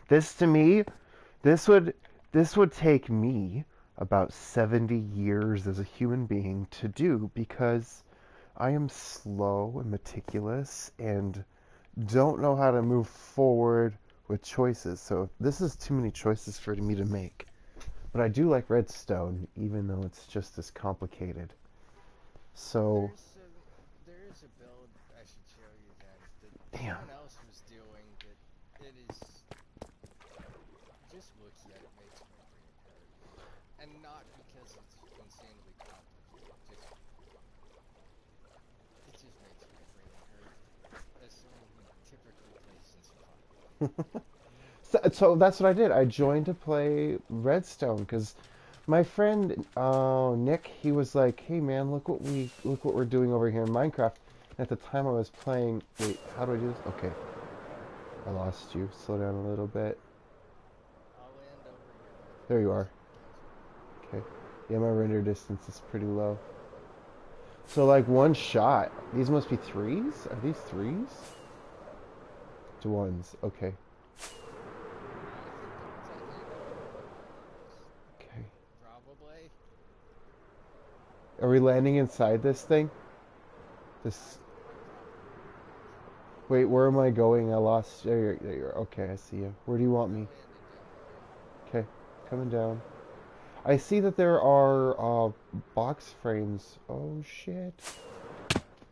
This to me, this would this would take me about 70 years as a human being to do because I am slow and meticulous and don't know how to move forward with choices. So this is too many choices for me to make. But I do like Redstone, even though it's just as complicated. So, There is a build I should show you then that damn. someone else was doing that it is just looking at it makes my brain hurt. And not because it's insanely complicated, just it just makes my brain hurt as someone who typically plays in survival. So that's what I did. I joined to play Redstone because my friend Nick, he was like, "Hey man, look what we're doing over here in Minecraft." And at the time, I was playing. Wait, how do I do this? Okay, I lost you. Slow down a little bit. I'll land over here by the There you base are. so you can catch me. Okay. Yeah, my render distance is pretty low. So like one shot. These must be threes. Are these threes? To ones. Okay. I think technically they're ones. Okay. Probably. Are we landing inside this thing? This. I'm probably landing inside. Wait, where am I going? I lost. There you are. Okay, I see you. Where do you want I me? landed down here. Okay, coming down. I see that there are box frames. Oh shit.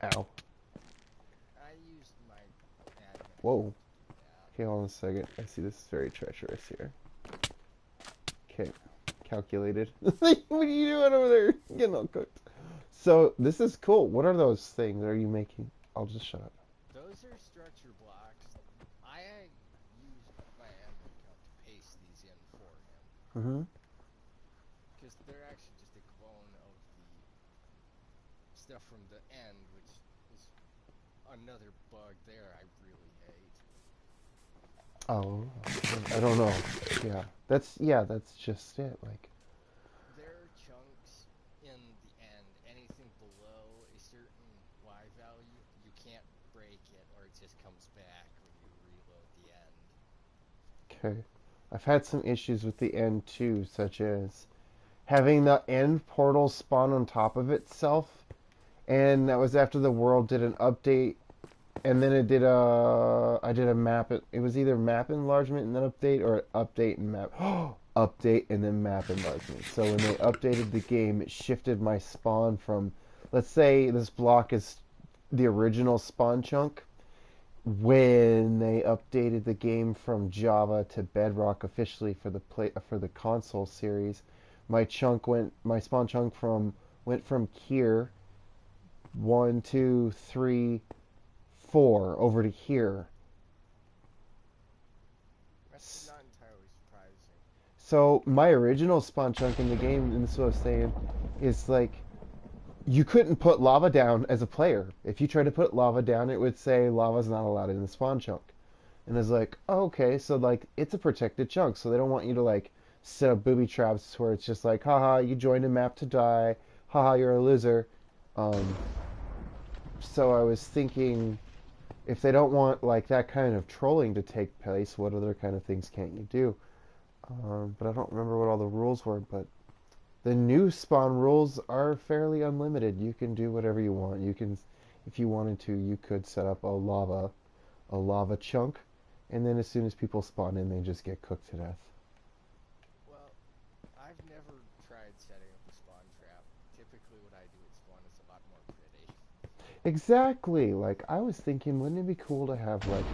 Ow. I used my admin Whoa. account to do that. Okay, hold on a second. I see this is very treacherous here. Okay, calculated. What are you doing over there? Getting all cooked. So this is cool. What are those things? Are you making? I'll just shut up. Those are structure blocks. I used my admin account to paste these in for him. Mm-hmm. Because they're actually just a clone of the stuff from the end, which is another bug there I really hate. Oh, I don't know. That's just it. Like, There are chunks in the end, anything below a certain Y value, you can't break it or it just comes back when you reload the end. okay. I've had some issues with the end too, such as having the end portal spawn on top of itself, and that was after the world did an update, and then it did a I did a map. It was either map enlargement and then update, or update and map update and then map enlargement. So when they updated the game, it shifted my spawn from, let's say this block is the original spawn chunk. When they updated the game from Java to Bedrock officially for the console series, my spawn chunk went from here 1, 2, 3, 4 over to here. That's not entirely surprising. So my original spawn chunk in the game, and this is what I was saying, is like you couldn't put lava down as a player. If you tried to put lava down, it would say lava's not allowed in the spawn chunk. And it's like, oh, okay, so like it's a protected chunk, so they don't want you to like set up booby traps where it's just like, haha, you joined a map to die, haha, you're a loser. Um, so I was thinking, if they don't want like that kind of trolling to take place, what other kind of things can't you do? But I don't remember what all the rules were. But the new spawn rules are fairly unlimited. You can do whatever you want. You can, if you wanted to, you could set up a lava chunk, and then as soon as people spawn in, they just get cooked to death. Well, I've never tried setting up a spawn trap. Typically, what I do at spawn is a lot more pretty. Exactly. Like I was thinking, wouldn't it be cool to have like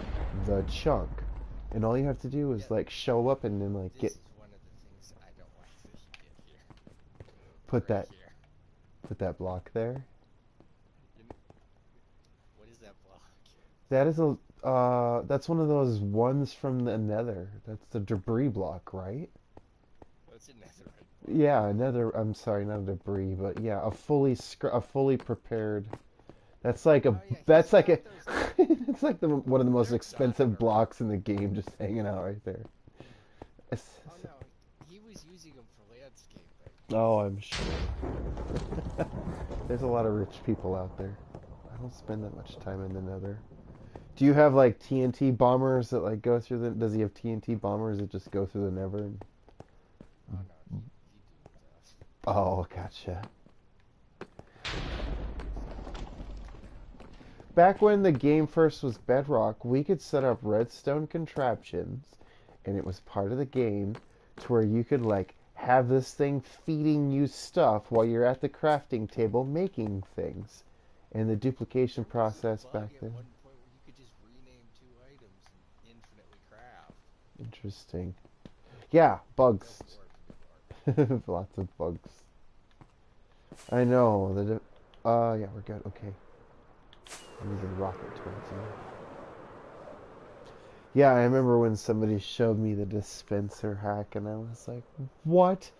the chunk, and all you have to do is Yeah, like show up and then like get this is one of the things I don't like that you did here. put Right that here. put that block there. You, what is that block? That is a that's one of those ones from the Nether. That's the debris block, right? What's a netherite block? Yeah, another. I'm sorry, not a debris, but yeah, a fully prepared. That's like a Oh yeah, that's he's like a got those. it's like the one of the most They're dotted expensive around. blocks in the game, just hanging out right there. Oh no, he was using them for landscaping. Oh, I'm sure. There's a lot of rich people out there. I don't spend that much time in the Nether. Do you have like TNT bombers that like go through the? Does he have TNT bombers that just go through the never? Oh no, he does. Oh, gotcha. So, Back when the game first was Bedrock, we could set up redstone contraptions, and it was part of the game to where you could like have this thing feeding you stuff while you're at the crafting table making things. And the duplication there was a process back bug at then. one point where you could just rename two items and infinitely craft. Interesting. Yeah, No bugs. war before. Lots of bugs. I know. Yeah, we're good. Okay. I need a rocket towards you. Yeah, I remember when somebody showed me the dispenser hack, and I was like, what?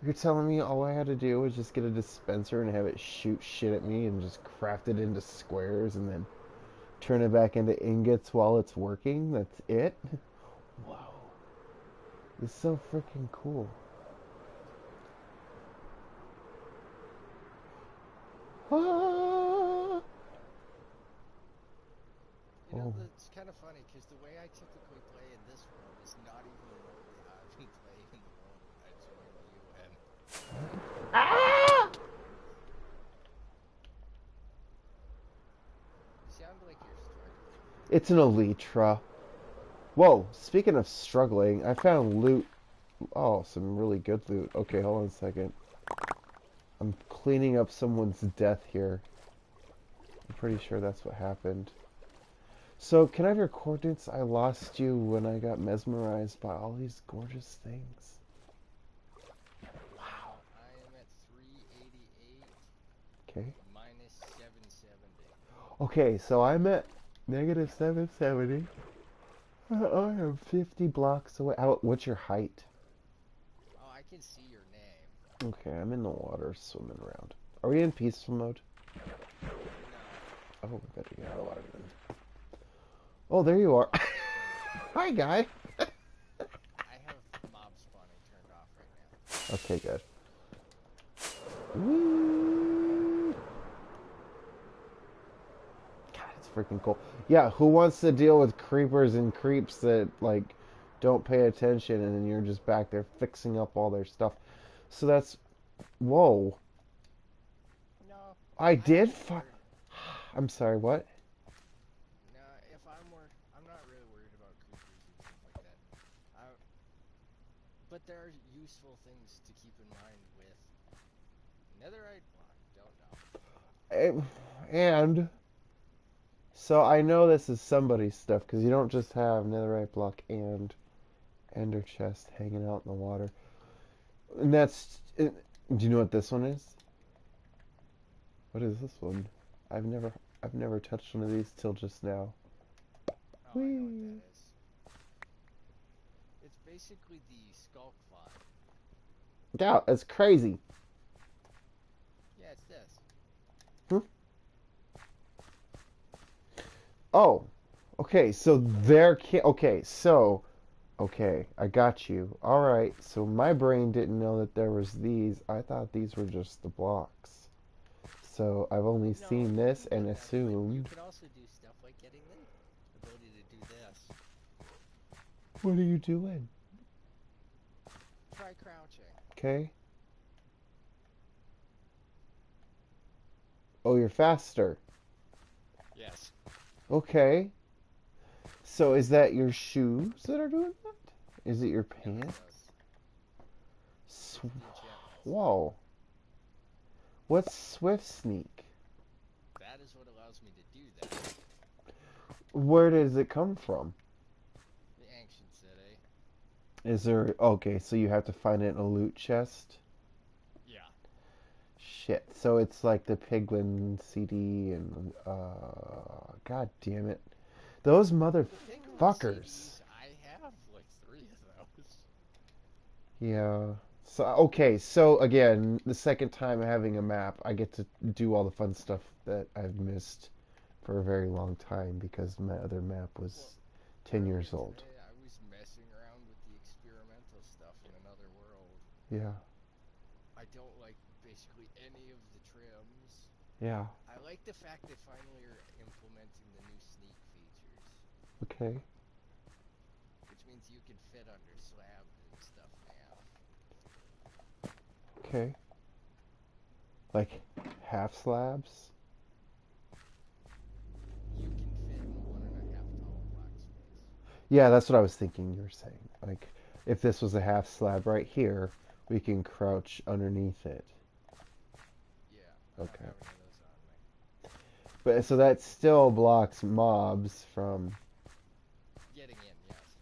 You're telling me all I had to do was just get a dispenser and have it shoot shit at me and just craft it into squares and then turn it back into ingots while it's working? That's it? Whoa. It's so freaking cool. Ah! You know, Oh. it's kind of funny because the way I typically play in this world is not even remotely how I've been playing in the world I joined you in. Ah! You sound like you're struggling. It's an elytra. Whoa, speaking of struggling, I found loot. Oh, some really good loot. Okay, hold on a second. I'm cleaning up someone's death here. I'm pretty sure that's what happened. So, can I have your coordinates? I lost you when I got mesmerized by all these gorgeous things. Wow. I am at 388 Okay. minus 770. Okay, so I'm at negative 770. I am 50 blocks away. What's your height? Oh, I can see your name. Okay, I'm in the water swimming around. Are we in peaceful mode? No, Oh, we better get out of the water then. Oh, there you are. mob spawning. Hi, guy. I have mob spawning turned off right now. Okay, good. Whee! God, it's freaking cool. Yeah, who wants to deal with creepers and creeps that, like, don't pay attention and then you're just back there fixing up all their stuff? So that's... Whoa. No, I I did ain't worried. I'm sorry, what? No, if I'm not really worried about creepers and stuff like that. I, but there are useful things to keep in mind with netherite block. Don't know. Eh, And... So I know this is somebody's stuff because you don't just have netherite block and ender chest hanging out in the water. And do you know what this one is? What is this one? I've never I've never touched one of these till just now. Oh, I know what that Whee! is. It's basically the skull clock. Yeah, it's crazy. Yeah, it's this. Hmm? Oh, okay. So there can okay, I got you. All right. So my brain didn't know that there was these. I thought these were just the blocks. So I've only No, seen you this can and get them, but you assumed. could also do stuff like getting the ability to do this. What are you doing? Try crouching. Okay. Oh, you're faster. Yes. Okay. So is that your shoes that are doing that? Is it your No, it's pants? us. It's the enchantments. Whoa. What's Swift Sneak? That is what allows me to do that. Where does it come from? The ancient city. Is there... Okay, so you have to find it in a loot chest? Yeah. Shit. So it's like the Piglin CD and... God damn it. Those Piglin motherfuckers. CDs, I have like 3 of those. Yeah. So okay, so again, the second time having a map, I get to do all the fun stuff that I've missed for a very long time because my other map Well, was 10 earlier years old. today, I was messing around with the experimental stuff in another world. Yeah. I don't like basically any of the trims. Yeah. I like the fact they finally are implementing the new sneak features. Okay. which means you can fit under slabs and stuff now. Okay. Like half slabs? You can fit in 1.5 tall block space. Yeah, that's what I was thinking you were saying. Like, if this was a half slab right here, we can crouch underneath it. Yeah, I don't Okay. have any of those on me. But so that still blocks mobs from. Getting in, yes.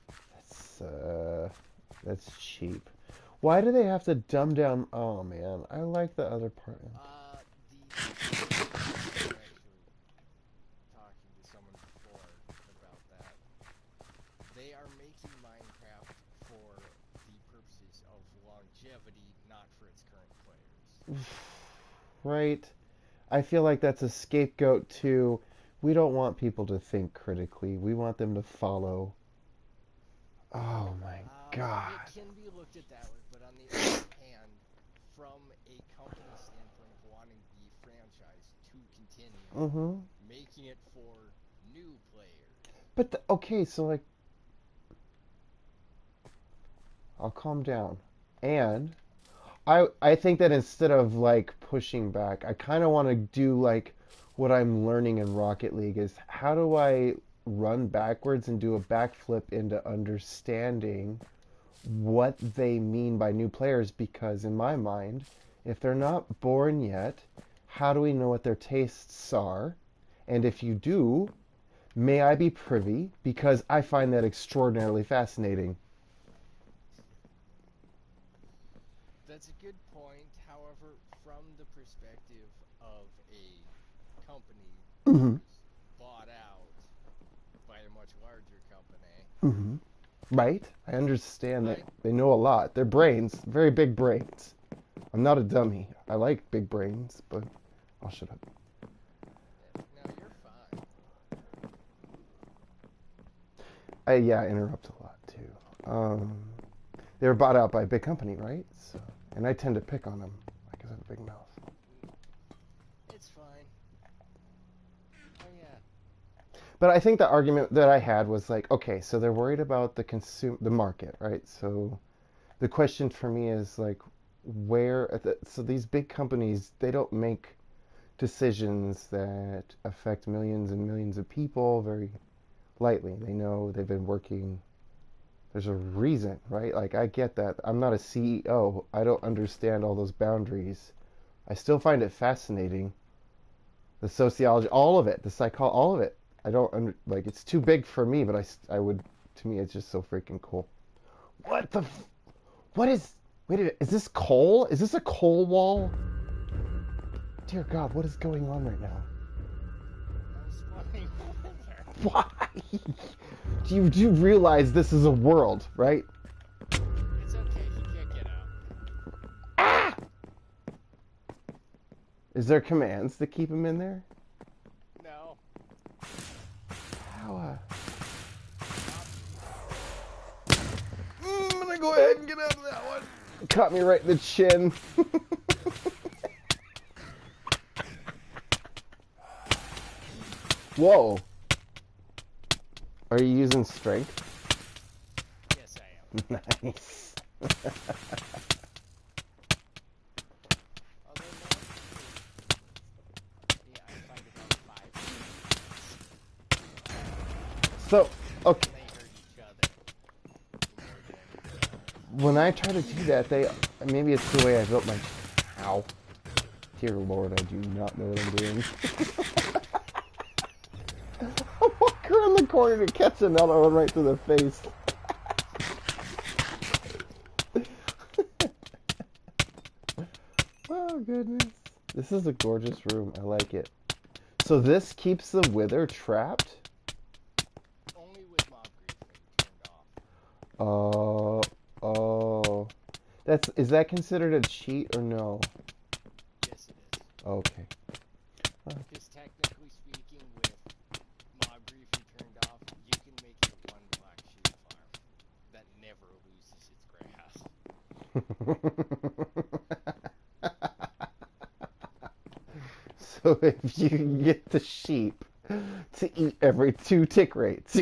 That's cheap. Why do they have to dumb down? Oh man, I like the other part. I was actually talking to someone before about that. They are making Minecraft for the purposes of longevity, not for its current players. Right? I feel like that's a scapegoat too. We don't want people to think critically. We want them to follow. Oh my It god. can be looked at that way, but on the other hand, from a company standpoint of wanting the franchise to continue, Mm-hmm. making it for new players. But okay, so like, I'll calm down. And I think that instead of like pushing back, I kind of want to do like what I'm learning in Rocket League is how do I run backwards and do a backflip into understanding what they mean by new players because in my mind, if they're not born yet, how do we know what their tastes are? And if you do, may I be privy because I find that extraordinarily fascinating. That's a good point. However, from the perspective of a company Mm-hmm. who's bought out by a much larger company, Mm-hmm. Right? I understand that I they know a lot. Their brains, very big brains. I'm not a dummy. I like big brains, but I'll shut up. no, you're fine. Yeah, I interrupt a lot too. They were bought out by a big company, right? So, and I tend to pick on them because I have a big mouth. It's fine. Oh yeah. But I think the argument that I had was like, okay, so they're worried about the market, right? So the question for me is like, so these big companies, they don't make decisions that affect millions and millions of people very lightly. They know they've been working. There's a reason, right? Like I get that. I'm not a CEO. I don't understand all those boundaries. I still find it fascinating. The sociology, all of it, the psychology, all of it. I don't like. It's too big for me, but I would. To me, it's just so freaking cool. What the? What is? Wait a minute. Is this coal? Is this a coal wall? Dear God, what is going on right now? I'm spawning wither. Why? Do you realize this is a world, right? It's okay, he can't get out. Ah! Is there commands to keep him in there? No. How? Stop. I'm gonna go ahead and get out of that one. Caught me right in the chin. Whoa. Are you using strength? Yes, I am. Nice. Although now, yeah, I find about 5 So, okay. and they hurt each other more than anything else. When I try to do that, maybe it's the way I built my. Ow. Dear Lord, I do not know what I'm doing. I walk around the corner to catch another one right to the face. Oh, goodness. This is a gorgeous room. I like it. So this keeps the wither trapped? Only with mob griefing turned Oh, off. oh. Is that considered a cheat or no? Yes, it is. Okay. Because technically speaking, with mob griefing turned off, you can make a 1 block sheep farm that never loses its grass. So if you can get the sheep to eat every 2 tick rates.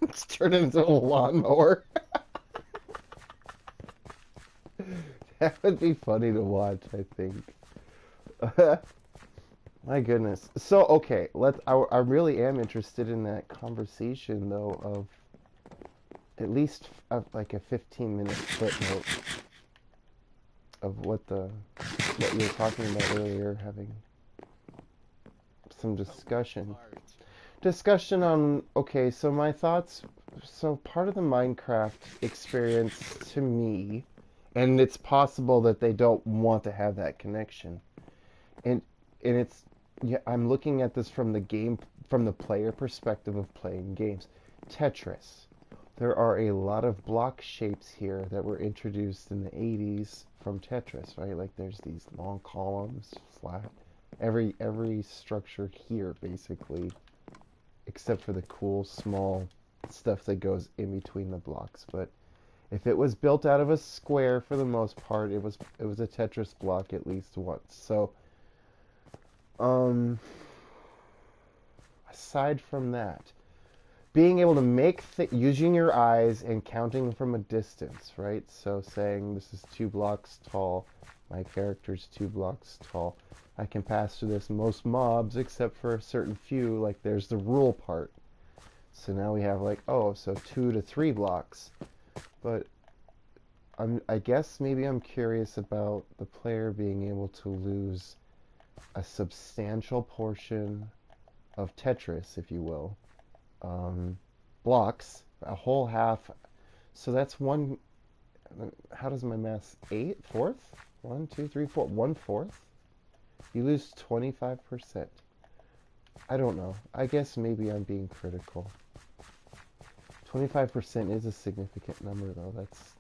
It's turned into a lawnmower. That would be funny to watch, I think. My goodness. So, okay, I really am interested in that conversation, though, of at least like a 15-minute footnote of what you were talking about earlier, having some discussion. Discussion on, okay, so my thoughts, so part of the Minecraft experience to me, and it's possible that they don't want to have that connection. And it's, yeah, I'm looking at this from the player perspective of playing games. Tetris. There are a lot of block shapes here that were introduced in the 80s from Tetris, right? Like there's these long columns, flat. Every structure here basically, except for the cool small stuff that goes in between the blocks. But if it was built out of a square for the most part, it was a Tetris block at least once. So um aside from that, being able to make using your eyes and counting from a distance, right? So saying this is 2 blocks tall, my character's 2 blocks tall. I can pass through this most mobs except for a certain few, like there's the rule part. So now we have like, oh, so 2 to 3 blocks. But I guess maybe I'm curious about the player being able to lose a substantial portion of Tetris, if you will, blocks, a whole half. So that's one. How does my math? 8 fourth? 1, 2, 3, 4. 1/4. You lose 25%. I don't know. I guess maybe I'm being critical. 25% is a significant number, though. That's.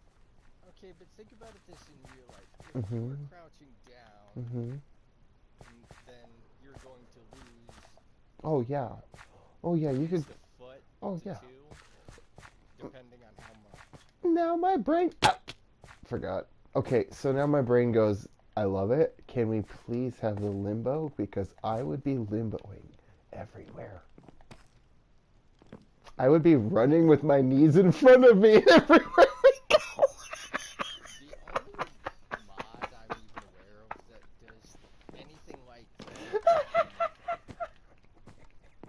Okay, but think about it this in real life. If you Mhm. were crouching down, Mhm. then you're going to lose. Oh yeah. Oh yeah. You could. The foot Oh to yeah. 2, depending on how much. Now my brain. Ah, forgot. Okay, so now my brain goes. I love it. Can we please have the limbo? Because I would be limboing everywhere. I would be running with my knees in front of me everywhere we go. The only mod I'm even aware of that does anything like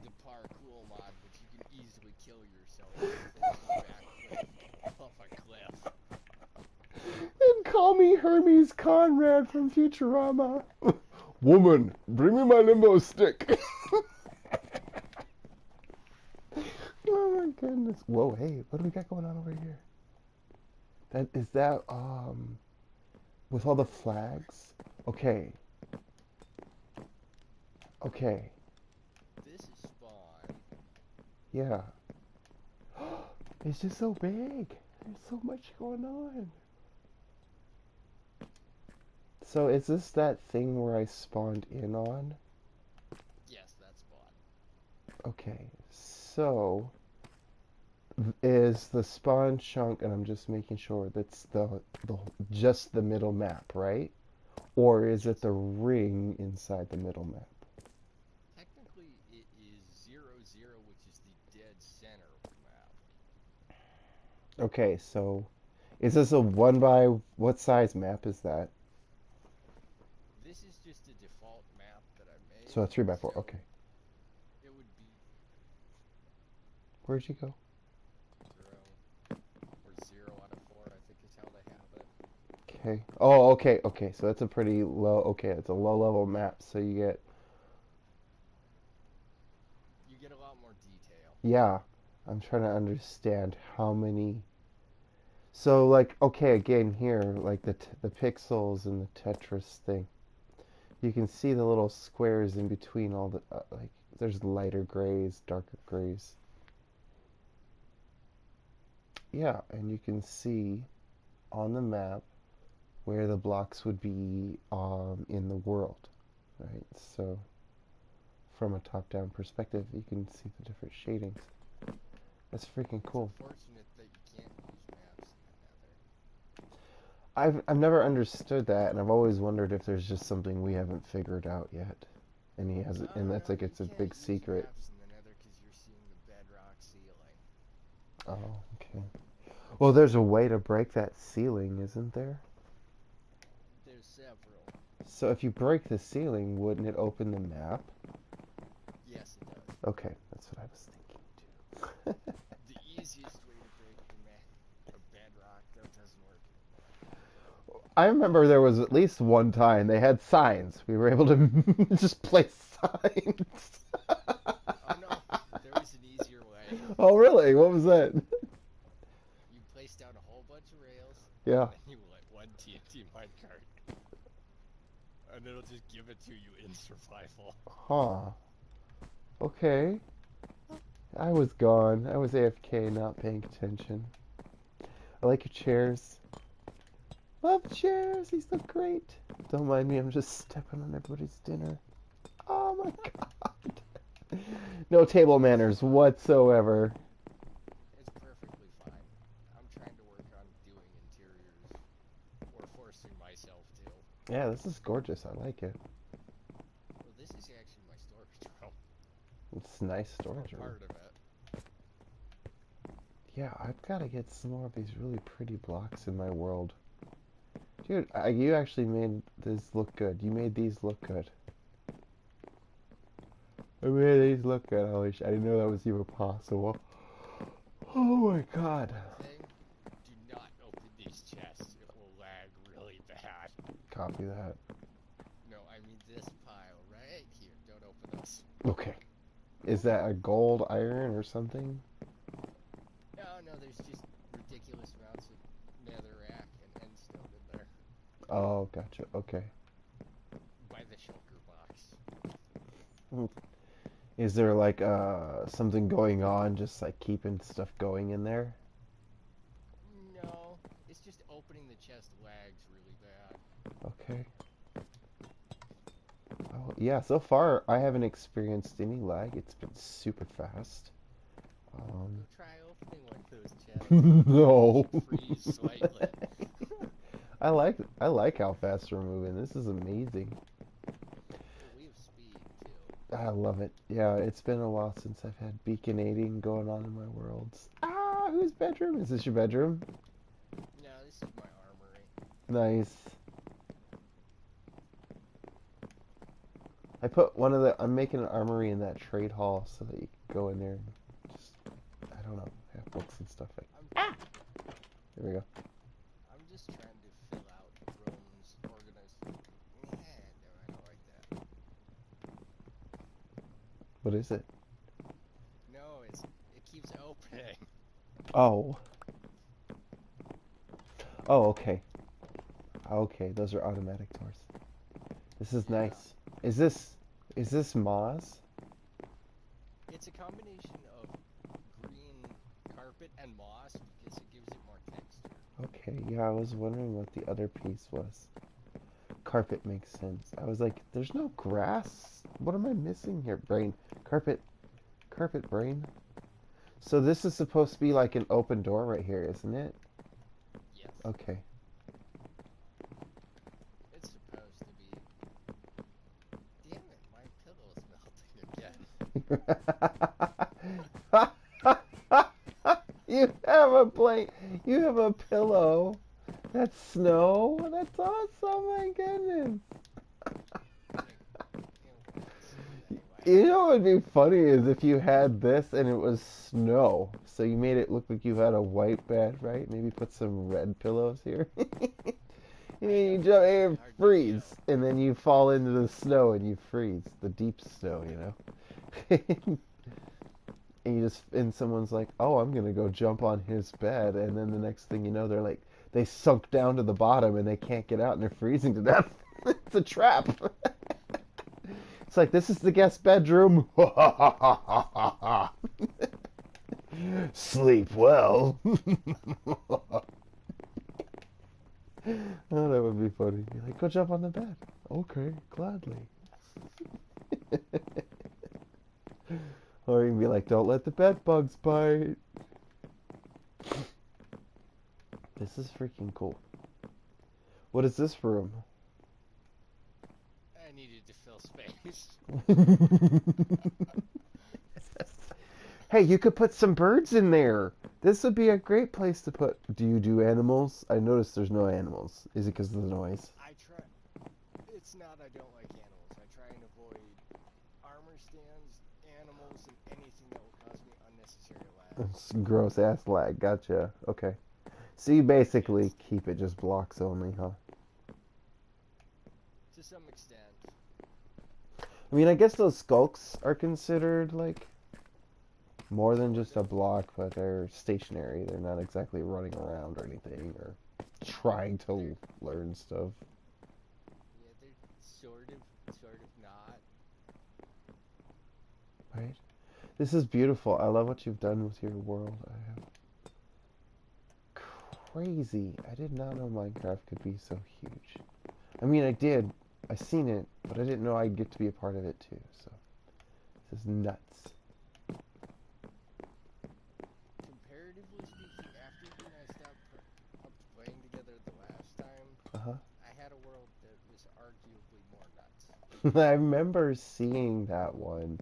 the parkour mod, which you can easily kill yourself before you backflip off a cliff. And call me Hermes Conrad from Futurama. Woman, bring me my limbo stick. Oh my goodness. Whoa, hey, what do we got going on over here? That is that with all the flags? Okay. Okay. This is Spawn. Yeah. It's just so big. There's so much going on. So is this that thing where I spawned in on? Yes, that's Spawn. Okay. So is the spawn chunk, and I'm just making sure that's the just the middle map, right? Or is it the ring inside the middle map? Technically, it is 0, 0, which is the dead center of the map. Okay, so is this a one by what size map is that? This is just a default map that I made. So a 3 by 4. So Okay. it would be Where'd you go? 0 or 0 out of 4, I think is how they have it. Okay. Oh, okay, okay. So that's a pretty low. Okay, it's a low level map. So you get. You get a lot more detail. Yeah, I'm trying to understand how many. So like, okay, again here, like the pixels and the Tetris thing. You can see the little squares in between all the like. There's lighter grays, darker grays. Yeah, and you can see on the map where the blocks would be in the world, right? So from a top-down perspective, you can see the different shadings. That's freaking It's cool. unfortunate that you can't use maps in the Nether. I've never understood that, and I've always wondered if there's just something we haven't figured out yet. And he has it, and that's No, like you it's a can't big use secret. maps in the Nether because you're seeing the Oh, okay. Well, there's a way to break that ceiling, isn't there? There's several. So if you break the ceiling, wouldn't it open the map? Yes, it does. Okay, that's what I was thinking too. The easiest way to break a bedrock that doesn't work anymore. I remember there was at least one time they had signs. We were able to just place signs. Oh no, there was an easier way. Oh, really? What was that? You place down a whole bunch of rails, Yeah. and then you let one TNT minecart, and it'll just give it to you in survival. Huh. Okay. I was gone. I was AFK, not paying attention. I like your chairs. Love chairs. These look great. Don't mind me. I'm just stepping on everybody's dinner. Oh my god. No table manners whatsoever. It's perfectly fine. I'm trying to work on doing interiors, or forcing myself to. Yeah, this is gorgeous. I like it. Well, this is actually my storage room. It's nice Or storage room. part of it. Yeah, I've got to get some more of these really pretty blocks in my world. Dude, you actually made this look good. You made these look good. I made these look good. Holy shit, I didn't know that was even possible. Oh my god. One thing, do not open these chests. It will lag really bad. Copy that. No, I mean this pile right here. Don't open those. Okay. Is that a gold iron or something? No, there's just ridiculous amounts of netherrack and endstone in there. Oh, gotcha. Okay. By the shulker box. Is there like something going on, just like keeping stuff going in there? No, it's just opening the chest lags really bad. Okay. Oh, yeah, so far I haven't experienced any lag. It's been super fast. Go try opening one of those chests. No. Freeze slightly. I like how fast we're moving. This is amazing. Well, we have speed too. I love it. Yeah, it's been a while since I've had beaconating going on in my worlds. Ah, whose bedroom? Is this your bedroom? No, this is my armory. Nice. I'm making an armory in that trade hall so that you can go in there and just, I don't know, have books and stuff like that. There we go. I'm just trying to fill out rooms, organize. No, I don't like that. What is it? No, it keeps opening. Oh. Oh, okay. Okay, those are automatic doors. This is Yeah. nice. Is this moss? It's a combination of green carpet and moss because it gives it more texture. Okay, yeah, I was wondering what the other piece was. Carpet makes sense. I was like, there's no grass. What am I missing here? Brain. Carpet. Carpet, brain. So this is supposed to be like an open door right here, isn't it? Yes. Okay. It's supposed to be. Damn it, my pillow is melting again. You have a blank. You have a pillow. That's snow. That's awesome. My goodness. You know what would be funny is if you had this and it was snow. So you made it look like you had a white bed, right? Maybe put some red pillows here. And then you jump and freeze. And then you fall into the snow and you freeze. The deep snow, you know? And someone's like, oh, I'm gonna go jump on his bed, and then the next thing you know, they sunk down to the bottom and they can't get out and they're freezing to death. It's a trap. It's like, this is the guest bedroom. Sleep well. Oh, that would be funny. Be like, go jump on the bed. Okay, gladly. Or you can be like, don't let the bed bugs bite. This is freaking cool. What is this room? I needed to fill space. Hey, you could put some birds in there. This would be a great place to put. Do you do animals? I noticed there's no animals. Is it because of the noise? I try. It's not I don't like animals. I try and avoid armor stands, animals, and anything that will cause me unnecessary lag. It's gross ass lag. Gotcha. Okay. So you basically Yes, keep it just blocks only, huh? to some extent. I mean, I guess those skulks are considered like more than just a block, but they're stationary. They're not exactly running around or anything or trying They're to learn stuff. yeah, they're sort of not. Right? This is beautiful. I love what you've done with your world. I have crazy. I did not know Minecraft could be so huge. I mean, I did. I seen it, but I didn't know I'd get to be a part of it too. So this is nuts. Comparatively speaking, after you and I stopped up playing together the last time, Uh I had a world that was arguably more nuts. huh. I remember seeing that one,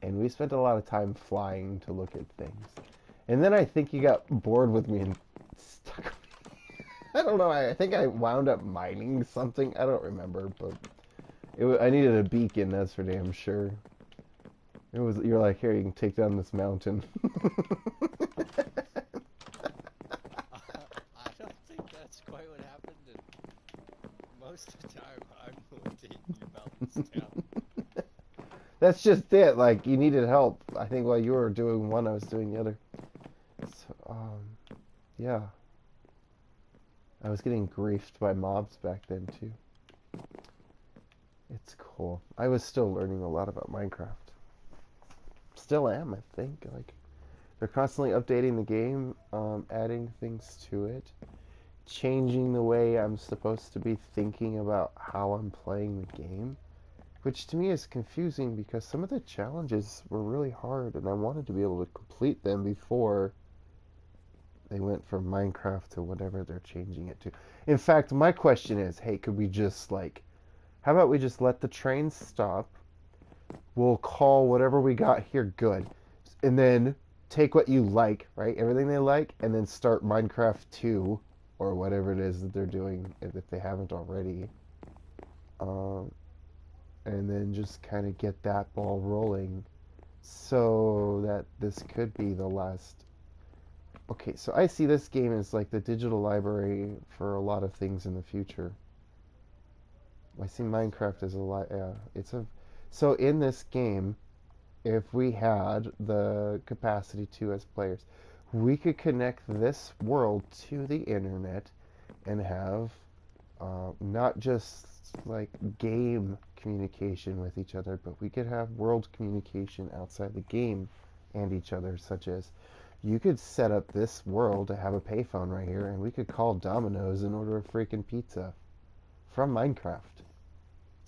and we spent a lot of time flying to look at things. And then I think you got bored with me and stuck. I don't know. I think I wound up mining something. I don't remember, but I needed a beacon. That's for damn sure. It was. You're like, here, you can take down this mountain. I don't think that's quite what happened, and most of the time I'm the one taking your mountains down. That's just it. Like you needed help. I think while you were doing one, I was doing the other. So, yeah. I was getting griefed by mobs back then too. It's cool. I was still learning a lot about Minecraft. Still am, I think. Like they're constantly updating the game, adding things to it, changing the way I'm supposed to be thinking about how I'm playing the game, which to me is confusing because some of the challenges were really hard and I wanted to be able to complete them before they went from Minecraft to whatever they're changing it to. In fact, my question is, hey, could we just like, how about we just let the train stop? We'll call whatever we got here good, and then take what you like, right? Everything they like, and then start Minecraft 2 or whatever it is that they're doing if they haven't already. Um, and then just kind of get that ball rolling so that this could be the last. Okay, so I see this game as like the digital library for a lot of things in the future. I see How so? Minecraft as a lot. Yeah, it's a. So in this game, if we had the capacity to as players, we could connect this world to the internet and have not just like game communication with each other, but we could have world communication outside the game and each other, such as you could set up this world to have a payphone right here, and we could call Domino's and order a freaking pizza from Minecraft.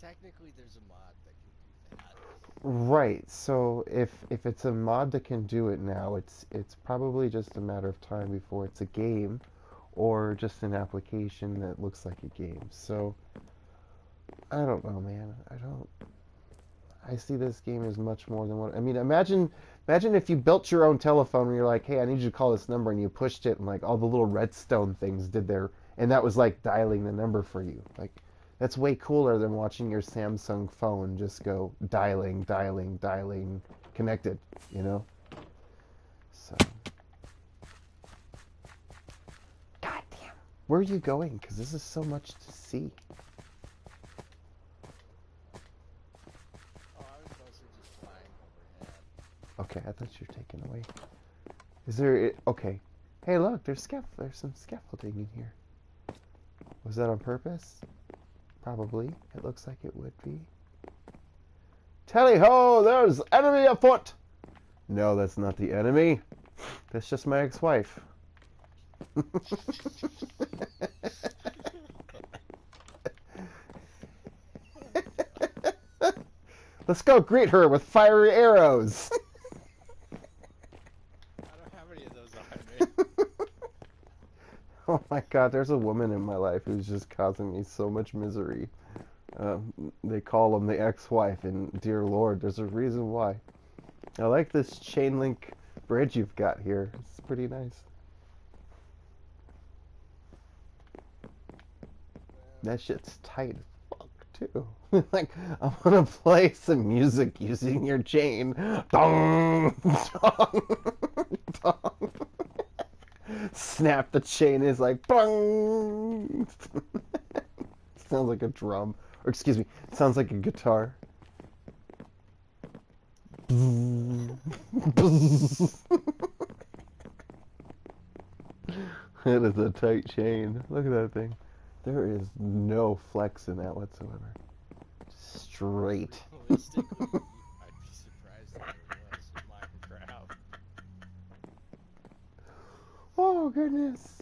Technically, there's a mod that can do that. Right. So if it's a mod that can do it now, it's probably just a matter of time before it's a game or just an application that looks like a game. So I don't know, man. I see this game as much more than what I mean, imagine if you built your own telephone and you're like, "Hey, I need you to call this number," and you pushed it and like all the little redstone things did their and that was like dialing the number for you. Like that's way cooler than watching your Samsung phone just go dialing, dialing, dialing, connected, you know? So, goddamn. Where are you going? Because this is so much to see. Oh, I was mostly just flying overhead. Okay, I thought you were taken away. Is there? Okay. Hey, look, there's some scaffolding in here. Was that on purpose? Probably. It looks like it would be. Tally ho! There's enemy afoot! No, that's not the enemy. That's just my ex-wife. Let's go greet her with fiery arrows. I don't have any of those on me. Oh my god, there's a woman in my life who's just causing me so much misery. They call him the ex-wife, and dear lord, there's a reason why. I like this chain link bridge you've got here. It's pretty nice. That shit's tight as fuck too. Like, I want to play some music using your chain. Dong, dong, dong. Snap the chain is like bong. Sounds like a drum, or excuse me, sounds like a guitar. That is a tight chain. Look at that thing. There is no flex in that whatsoever. Straight. Realistically, I'd be surprised if there was in Minecraft. Oh, goodness.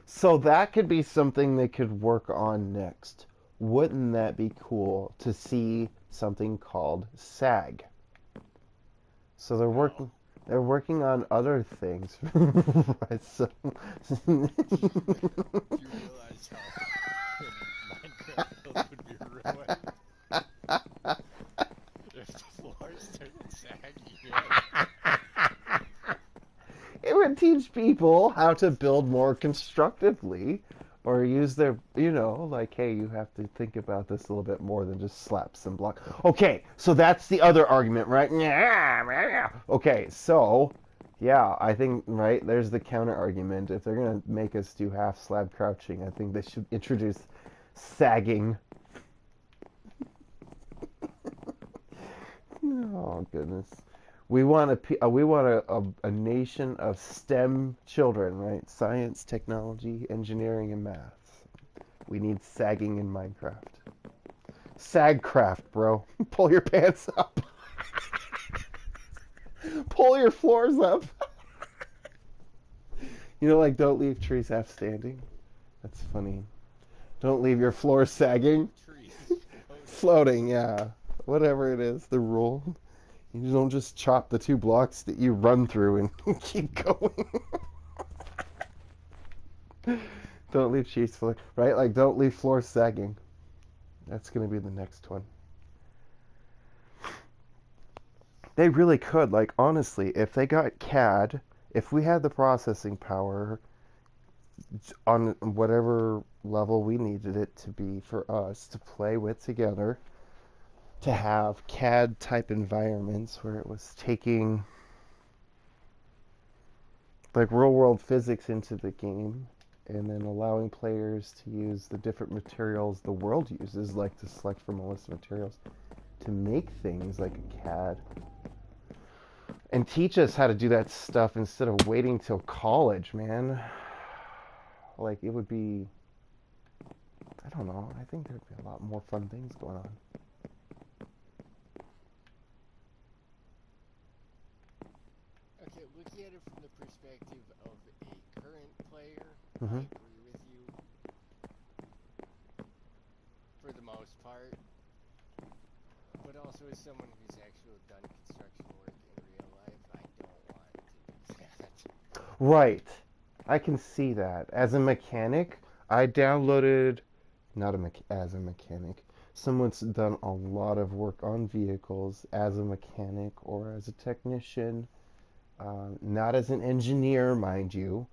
So that could be something they could work on next. Wouldn't that be cool to see something called SAG? So they're working on other things. Right, so Do you realize how Minecraft builds would be ruined if the floors started sagging? it would teach people how to build more constructively or use their, like, hey, you have to think about this a little bit more than just slap some block. Okay, so that's the other argument, right? Okay, so yeah, I think, right, there's the counter argument. If they're going to make us do half slab crouching, I think they should introduce sagging. Oh, goodness. We want a nation of STEM children, right? Science, technology, engineering, and math. We need sagging in Minecraft. Sagcraft, bro. Pull your pants up. Pull your floors up. Like, don't leave trees half standing. That's funny. Don't leave your floors sagging. Trees Floating, yeah. Whatever it is, the rule. You don't just chop the 2 blocks that you run through and keep going. Don't leave sheets floor, right? Like, don't leave floors sagging. That's going to be the next one. They really could. Like, honestly, if they got CAD, if we had the processing power on whatever level we needed it to be for us to play with together, to have CAD type environments where it was taking like real world physics into the game and then allowing players to use the different materials the world uses, like to select from a list of materials to make things like a CAD and teach us how to do that stuff instead of waiting till college, man. Like, it would be, I don't know, I think there'd be a lot more fun things going on. Okay, looking at it from the perspective of a current player, Mm-hmm. I agree with you for the most part. But also as someone who's actually done construction work in real life, I don't want to do that. Right. I can see that. As a mechanic, I downloaded, not as a mechanic, someone's done a lot of work on vehicles as a mechanic or as a technician, not as an engineer, mind you,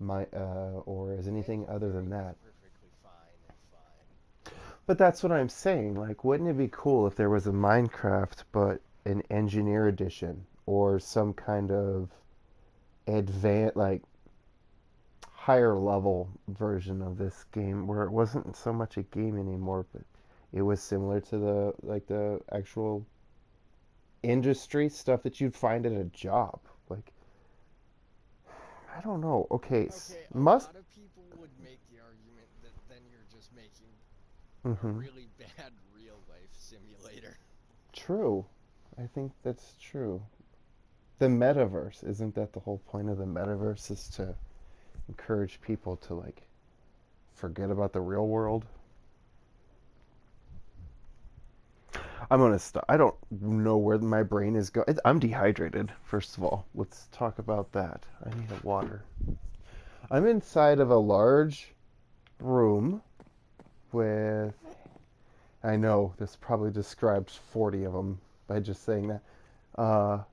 or as anything other than that. Perfectly fine and fine. But that's what I'm saying. Like, wouldn't it be cool if there was a Minecraft, but an engineer edition or some kind of advanced, like, higher level version of this game where it wasn't so much a game anymore, but it was similar to the actual industry stuff that you'd find at a job. Like, I don't know. Okay, Okay, a must. lot of people would make the argument that then you're just making a Mm-hmm. really bad real life simulator. True. I think that's true. The metaverse, isn't that the whole point of the metaverse, is to encourage people to, like, forget about the real world? I'm gonna stop. I don't know where my brain is going. I'm dehydrated, first of all. Let's talk about that. I need a water. I'm inside of a large room with, I know this probably describes 40 of them by just saying that,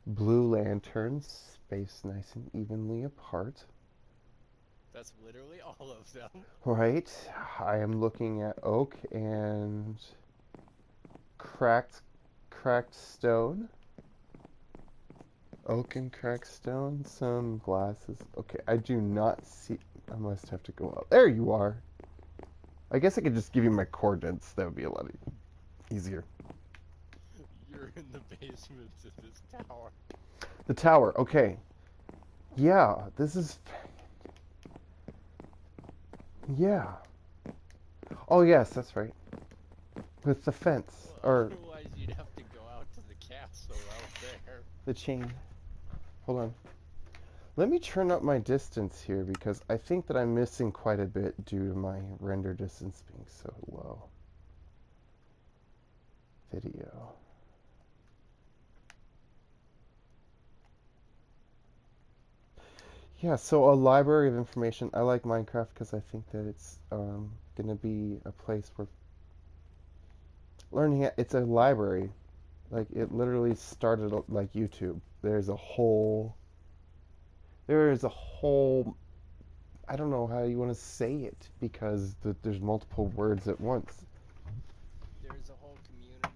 Blue lanterns spaced nice and evenly apart. That's literally all of them. Right. I am looking at oak and cracked cracked stone. Oak and cracked stone. Some glasses. Okay, I do not see. I must have to go up. There you are. I guess I could just give you my coordinates. That would be a lot easier. You're in the basement of this tower. The tower. Okay. Yeah, this is. Yeah. Oh, yes, that's right. With the fence. Well, Or otherwise you'd have to go out to the castle out there. the chain. Hold on. Let me turn up my distance here because I think that I'm missing quite a bit due to my render distance being so low. Video. Yeah, so a library of information. I like Minecraft because I think that it's going to be a place where learning. It's a library. Like it literally started like YouTube. There is a whole. I don't know how you want to say it because there's multiple words at once. There's a whole community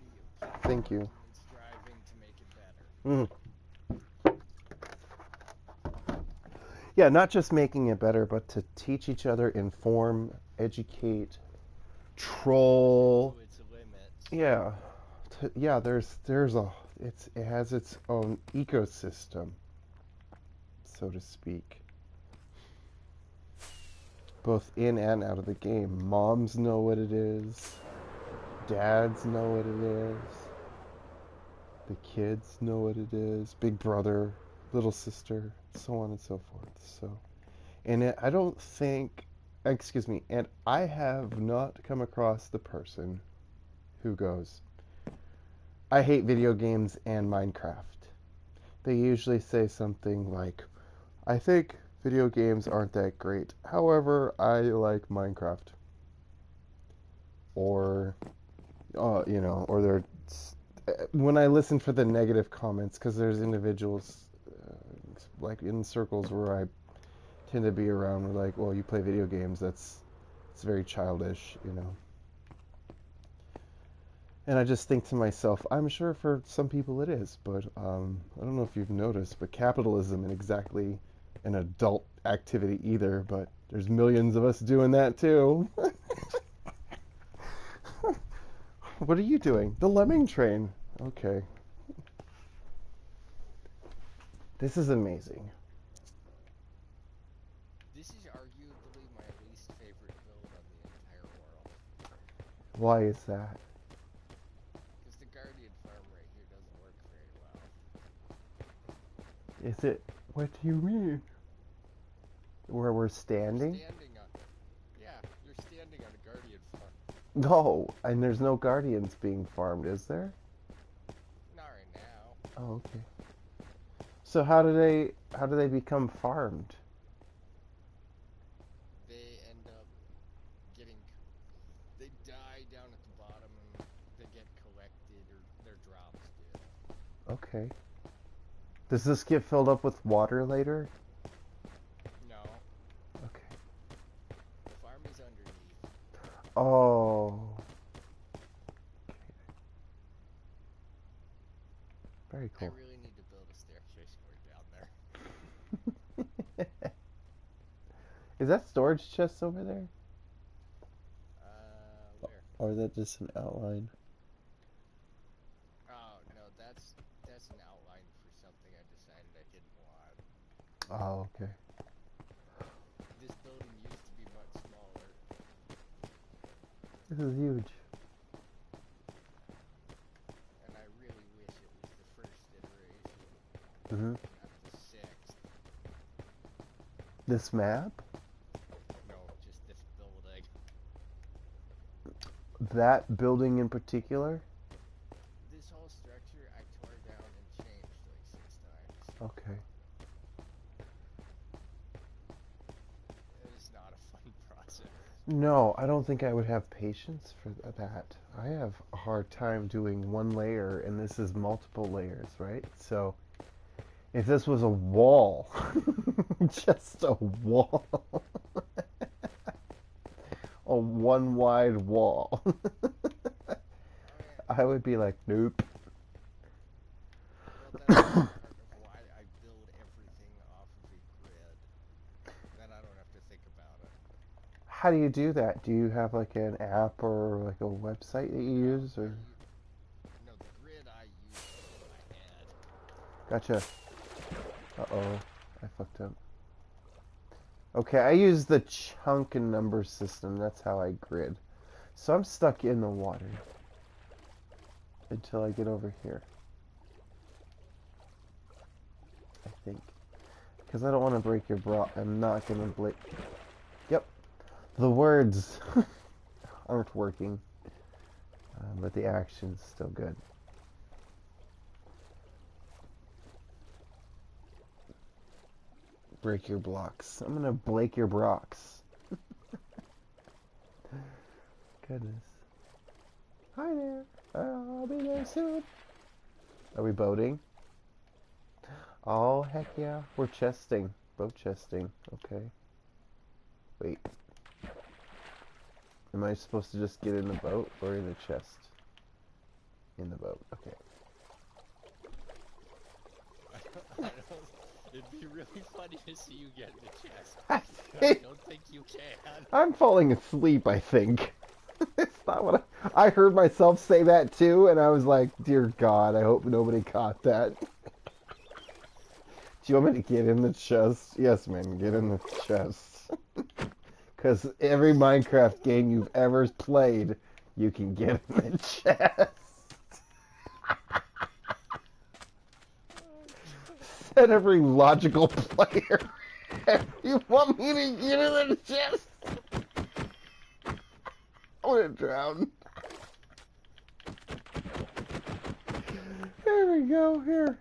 of people Thank you. working and striving to make it better. Mm. Yeah, not just making it better, but to teach each other, inform, educate, troll. To its limits. Yeah, yeah. It has its own ecosystem, so to speak, both in and out of the game. Moms know what it is. Dads know what it is. The kids know what it is. Big brother, little sister, so on and so forth. So, I don't think, excuse me, and I have not come across the person who goes, I hate video games and Minecraft. They usually say something like, I think video games aren't that great. However, I like Minecraft. Or, or they're, when I listen for the negative comments, because there's individuals, like in circles where I tend to be around, were like, well, you play video games, it's very childish, you know. And I just think to myself, I'm sure for some people it is, but I don't know if you've noticed, but capitalism isn't exactly an adult activity either, but there's millions of us doing that too. What are you doing? The lemming train. Okay. This is amazing. This is arguably my least favorite build on the entire world. Why is that? Because the Guardian farm right here doesn't work very well. Is it? What do you mean? Where we're standing? You're standing on a Guardian farm. No, and there's no guardians being farmed, is there? Not right now. Oh, okay. So how do they become farmed? They end up they die down at the bottom and they get collected or their drops do. Okay. Does this get filled up with water later? No, Okay. the farm is underneath. Oh. Very I cool. really need to build a staircase going down there. Is that storage chests over there? Where? Or is that just an outline? Oh, no, that's an outline for something I decided I didn't want. Oh, okay. This building used to be much smaller. This is huge. And I really wish it was the first iteration, Mm-hmm. not the sixth. This map? No, just this building. That building in particular? This whole structure I tore down and changed like 6 times. Okay. It is not a fun process. No, I don't think I would have patience for that. I have a hard time doing one layer, and this is multiple layers, right? So If this was a wall, just a wall, a one wide wall, Oh yeah. I would be like, nope. Well, that's part of why I build everything off of a grid. Then I don't have to think about it. How do you do that? Do you have like an app or like a website that you No, use, or? no, the grid I use is in my head. Gotcha. Uh-oh, I fucked up. Okay, I use the chunk and number system. That's how I grid. So I'm stuck in the water until I get over here, I think. Because I don't want to break your bra. I'm not going to break. Yep. The words aren't working, but the action's still good. Break your blocks. I'm going to break your blocks. Goodness. Hi there. I'll be there soon. Are we boating? Oh, heck yeah. We're chesting. Boat chesting. Okay. Wait. Am I supposed to just get in the boat or in the chest? In the boat. Okay. I don't, it'd be really funny to see you get in the chest. I But I don't think you can. I'm falling asleep, I think. It's not what I heard myself say that too, and I was like, dear God, I hope nobody caught that. Do you want me to get in the chest? Yes, man, get in the chest. Because every Minecraft game you've ever played, you can get in the chest. Said every logical player. You want me to get in the chest? I'm gonna drown. There we go, here.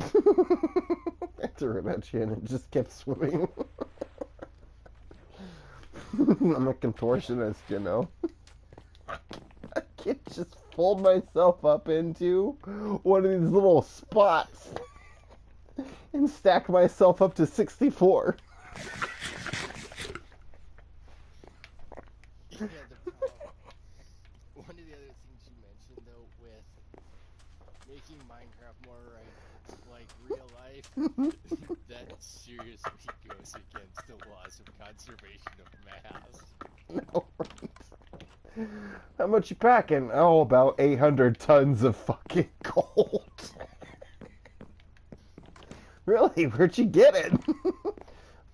I threw it at you and it just kept swimming. I'm a contortionist, you know. I can't just fold myself up into one of these little spots and stack myself up to 64. Yeah, the problem. One of the other things you mentioned, though, with making Minecraft more like real life, that seriously goes against the laws of conservation of mass. No, right. How much you packing? Oh, about 800 tons of fucking gold. Really? Where'd you get it?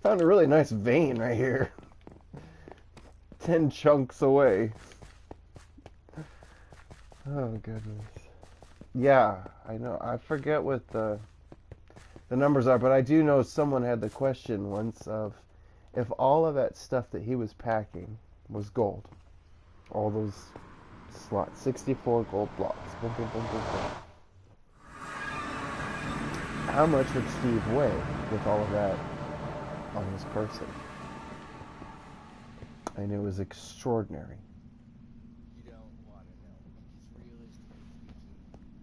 Found a really nice vein right here. 10 chunks away. Oh, goodness. Yeah, I know. I forget what the numbers are, but I do know someone had the question once of if all of that stuff that he was packing was gold. All those slots. 64 gold blocks. Boom, boom, boom, boom, boom. How much would Steve weigh with all of that on his person? I knew it was extraordinary. You don't want to know, because realistically speaking,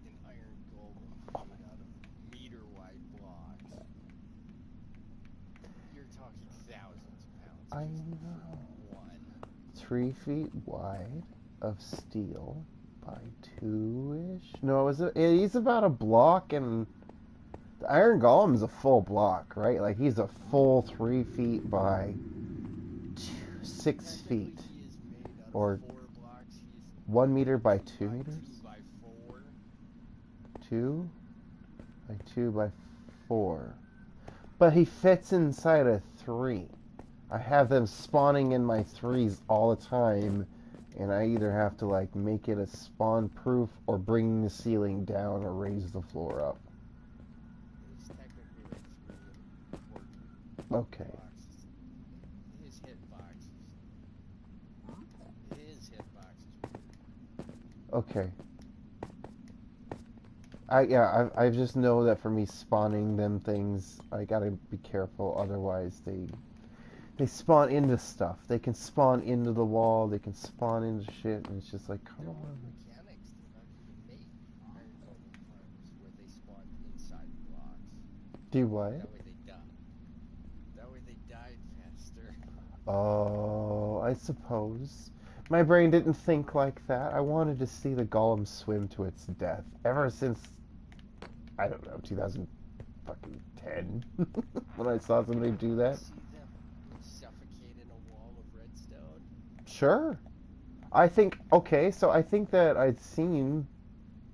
an iron golem made out of meter-wide blocks, you're talking thousands of pounds I just know. for one. 3 feet wide of steel by 2-ish? No, he's about a block, and the Iron Golem's a full block, right? Like, he's a full 3 feet by 6 Technically, feet. he is made out of Or 4 blocks. He's 1 meter by 2 2 by meters? 2 by 4. 2 by 2 by 4. But he fits inside a 3. I have them spawning in my 3s all the time, and I either have to like make it a spawn proof or bring the ceiling down or raise the floor up. It's technically like 3 and 4 Okay. blocks. His hitbox is weird. Okay. I just know that for me spawning them things, I gotta be careful, otherwise they spawn into stuff. They can spawn into the wall, they can spawn into shit, and it's just like, come There were on. mechanics to how you could make iron golem farms where they spawned Do what? That way they die. That way they died faster. Oh, I suppose. My brain didn't think like that. I wanted to see the golem swim to its death ever since, I don't know, 2010 when I saw somebody You do want to that. see them suffocate in a wall of redstone? Sure. I think, okay, so I think that I'd seen,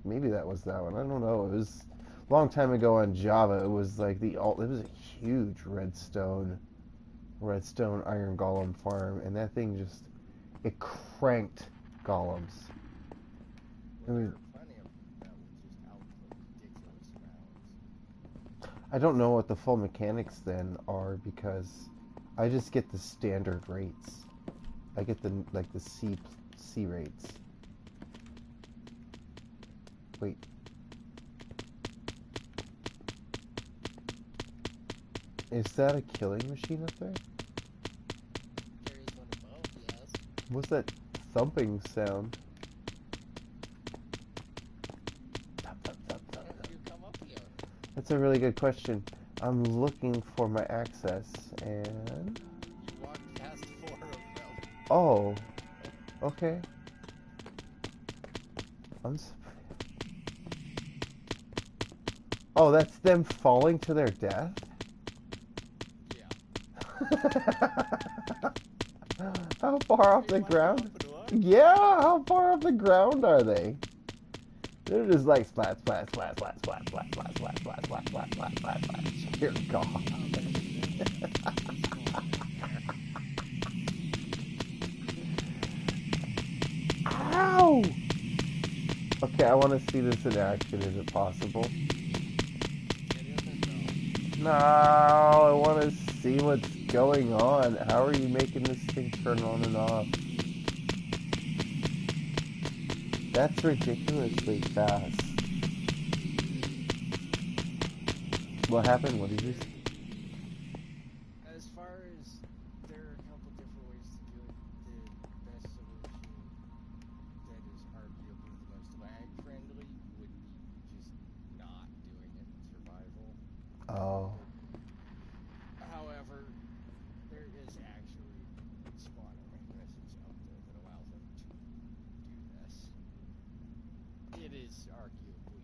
maybe that was that one. I don't know. It was a long time ago on Java. It was like it was a huge redstone iron golem farm, and that thing just, it cranked golems. Well, It there was, are plenty of them that will just output ridiculous amounts. I don't know what the full mechanics then are because I just get the standard rates. I get the like the C rates. Wait, is that a killing machine up there? There is one above, yes. What's that thumping sound? Why don't you come up here? That's a really good question. I'm looking for my access and You walked past four of them. oh, okay. I'm s- Oh, that's them falling to their death? Yeah. How far off Hey, the wanna come ground? up and look? Yeah, how far off the ground are they? They're just like splat, splat, splat, splat, splat, splat, splat, splat, splat, splat, splat, splat, splat, splat. Dear God. I'll bet you there's a pea spawn in there. Ow! Okay, I want to see this in action. Is it possible? It isn't though. No, I want to see what's going on. How are you making this thing turn on and off? That's ridiculously fast. What happened? What did you say? As far as there are a couple different ways to do it, the best solution that is arguably the most lag friendly would be just not doing it in survival. Oh, However, there is actually spawner mechanisms out there that allow them to do this. It is arguably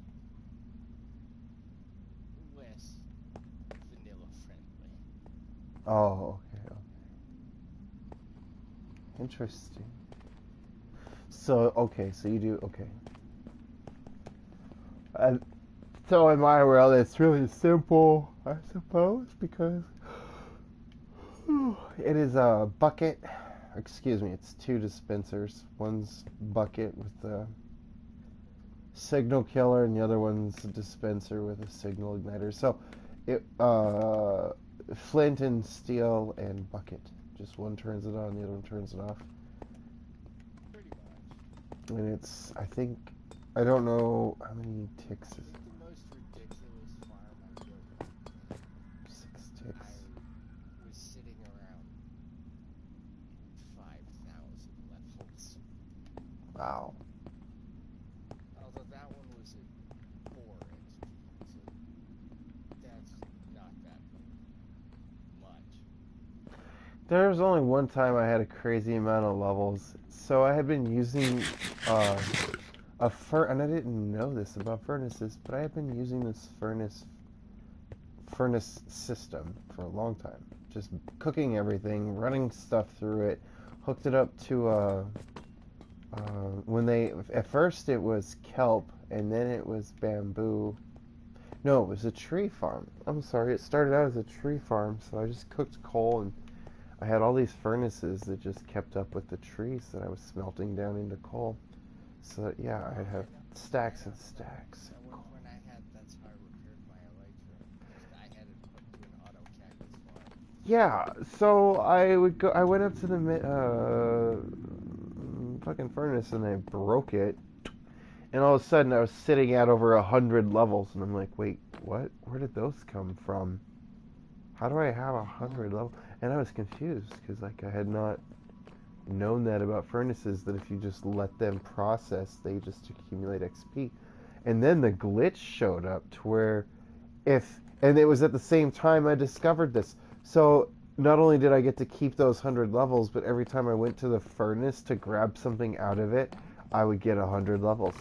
less vanilla friendly. oh, okay, okay. Interesting. So, okay, so you do, okay. And so in my world, it's really simple, I suppose, because it is a bucket. Excuse me, it's two dispensers. One's bucket with the signal killer, and the other one's a dispenser with a signal igniter. So, flint and steel and bucket. Just one turns it on, the other one turns it off. Pretty much. And it's, I think, I don't know how many ticks I is think the most ridiculous farm I built, 6 I ticks. was sitting around 5,000 levels. Wow. Although that one was at 4 XP, so that's not that much. There was only one time I had a crazy amount of levels. So I had been using uh, and I didn't know this about furnaces, but I had been using this furnace system for a long time. Just cooking everything, running stuff through it, hooked it up to when they at first it was kelp and then it was bamboo. No, it was a tree farm. I'm sorry, it started out as a tree farm, so I just cooked coal and I had all these furnaces that just kept up with the trees that I was smelting down into coal. So that, yeah, I'd have stacks and stacks. That was when I had, that's how I repaired my elytra. I had it hooked to an auto cactus farm. Yeah, so I would go. I went up to the fucking furnace and I broke it, and all of a sudden I was sitting at over 100 levels, and I'm like, wait, what? Where did those come from? How do I have 100 levels? And I was confused because like I had not known that about furnaces, that if you just let them process, they just accumulate XP. And then the glitch showed up to where if And it was at the same time I discovered this. So not only did I get to keep those 100 levels, but every time I went to the furnace to grab something out of it, I would get 100 levels.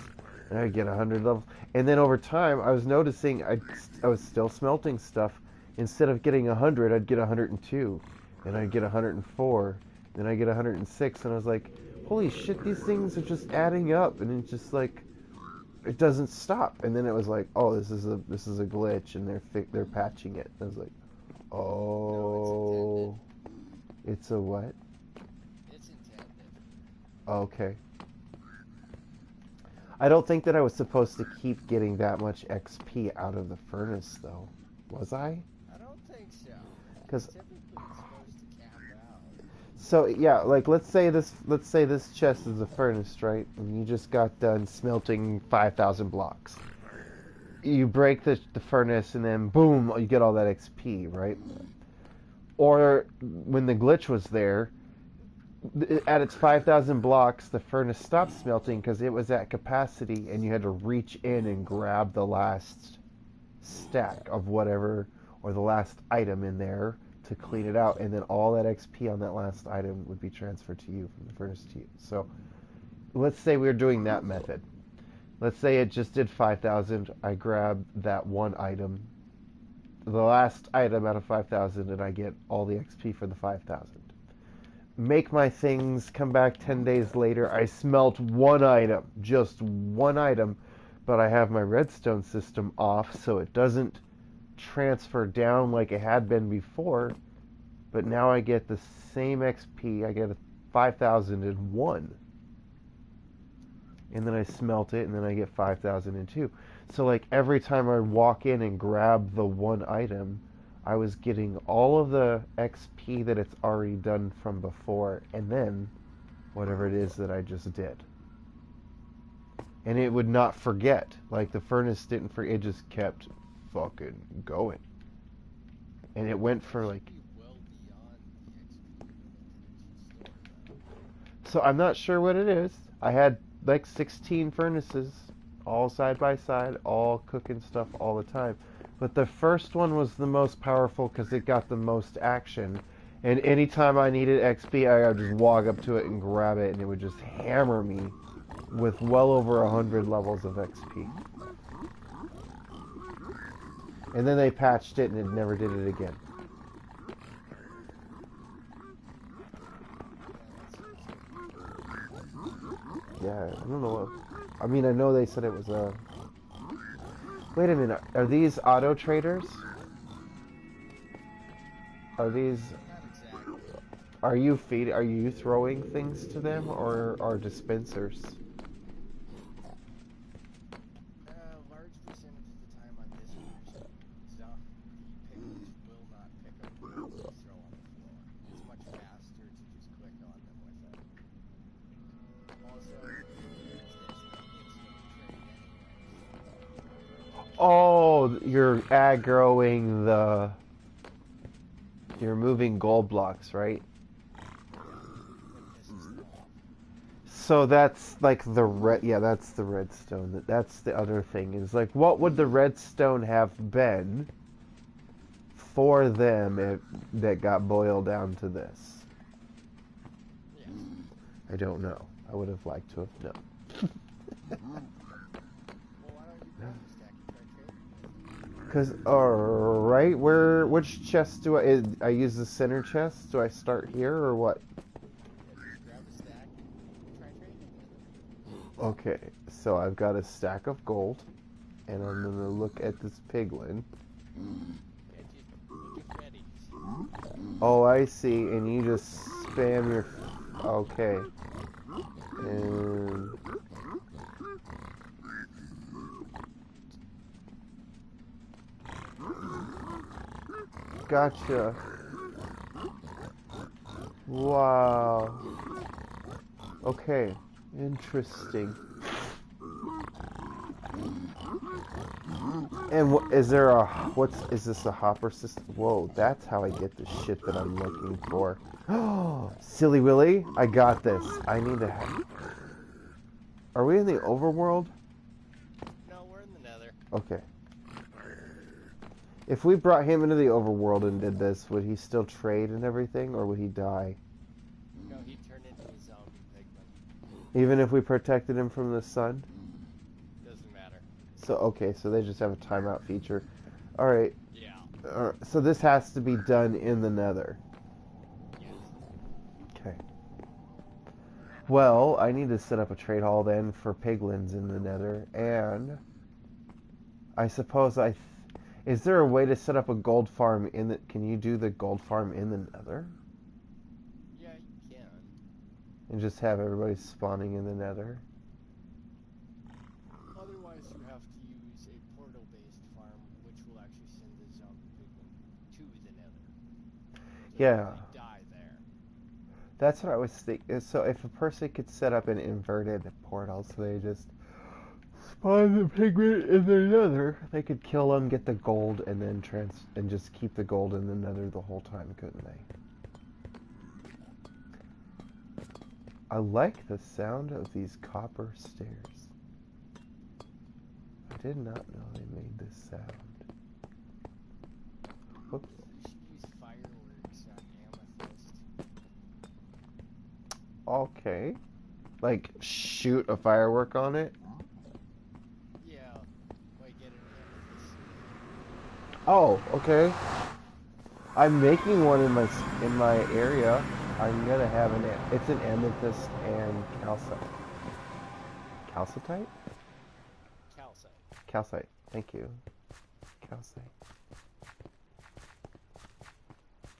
And I'd get 100 levels. And then over time, I was noticing I was still smelting stuff. Instead of getting 100, I'd get 102. And I'd get 104. Then I'd get 106. And I was like, holy shit, these things are just adding up. And it's just like, it doesn't stop. And then it was like, oh, this is a glitch, and they're patching it. I was like, oh, No, it's a what? it's intended. Okay. I don't think that I was supposed to keep getting that much XP out of the furnace, though. Was I? I don't think so. Because Typically, it's supposed to cap out. so yeah, like let's say this chest is a furnace, right? And you just got done smelting 5,000 blocks. You break the furnace, and then boom, you get all that XP, right? Or when the glitch was there, at its 5,000 blocks, the furnace stopped smelting because it was at capacity, and you had to reach in and grab the last stack of whatever, or the last item in there to clean it out, and then all that XP on that last item would be transferred to you from the furnace to you. So let's say we were doing that method. Let's say it just did 5,000. I grab that one item, the last item out of 5,000, and I get all the XP for the 5,000. Make my things, come back 10 days later, I smelt one item, just one item, but I have my redstone system off, so it doesn't transfer down like it had been before, but now I get the same XP. I get a 5,001. And then I smelt it, and then I get 5,002. So like every time I walk in and grab the one item, I was getting all of the XP that it's already done from before, and then whatever it is that I just did. And it would not forget. Like the furnace didn't forget, it just kept fucking going. And it went for like... Be well beyond the XP limit that it should store, though. So I'm not sure what it is. I had like 16 furnaces, all side by side, all cooking stuff all the time. But the first one was the most powerful because it got the most action. And anytime I needed XP, I would just walk up to it and grab it, and it would just hammer me with well over 100 levels of XP. And then they patched it, and it never did it again. Yeah, I don't know what... I mean, I know they said it was a... Wait a minute, are these auto traders? Are these... Not exactly. Are you throwing things to them, or are dispensers? A large percentage of the time on this version, stuff the pickers will not pick up and just throw on the floor. It's much faster to just click on them with it. Also, it's instant trade anyway. Oh, you're aggroing the... You're moving gold blocks, right? This is the So that's like the red... Yeah, that's the redstone. That's the other thing. Is like, what would the redstone have been for them if that got boiled down to this? yeah. I don't know. I would have liked to have known. Well, why don't you grab the stack and try trading with them? Because, alright, which chest do I use the center chest? Do I start here or what? Yeah, just grab a stack and try trading with them. Okay, so I've got a stack of gold, and I'm gonna look at this piglin. Yeah, just get ready. Oh, I see, and you just spam your... Okay. And... Gotcha. Wow. Okay. Interesting. And is there a... Is this a hopper system? Whoa, that's how I get the shit that I'm looking for. Oh, Silly Willy, I got this. I need to have... Are we in the overworld? No, we're in the nether. Okay. If we brought him into the overworld and did this, would he still trade and everything, or would he die? No, he turned into a zombie pigman. Even if we protected him from the sun? Doesn't matter. So, okay, so they just have a timeout feature. Alright, Yeah. so this has to be done in the nether. Yes. Okay. Well, I need to set up a trade hall then for piglins in the nether, and I suppose is there a way to set up a gold farm in the... Can you do the gold farm in the nether? Yeah, you can. And just have everybody spawning in the nether? Otherwise, you have to use a portal-based farm, which will actually send the zombie pigman to the nether. So Yeah. they die there. That's what I was thinking. So if a person could set up an inverted portal, so they just spawn the pigment in the nether, they could kill them, get the gold, and then and just keep the gold in the nether the whole time, couldn't they? I like the sound of these copper stairs. I did not know they made this sound. Whoops. You should use fireworks on amethyst. Okay. Like, shoot a firework on it? Yeah, like get an amethyst. Oh, okay. I'm making one in my area. I'm gonna have it's an amethyst and calcite. Calcitite? Calcite. Calcite. Thank you. Calcite.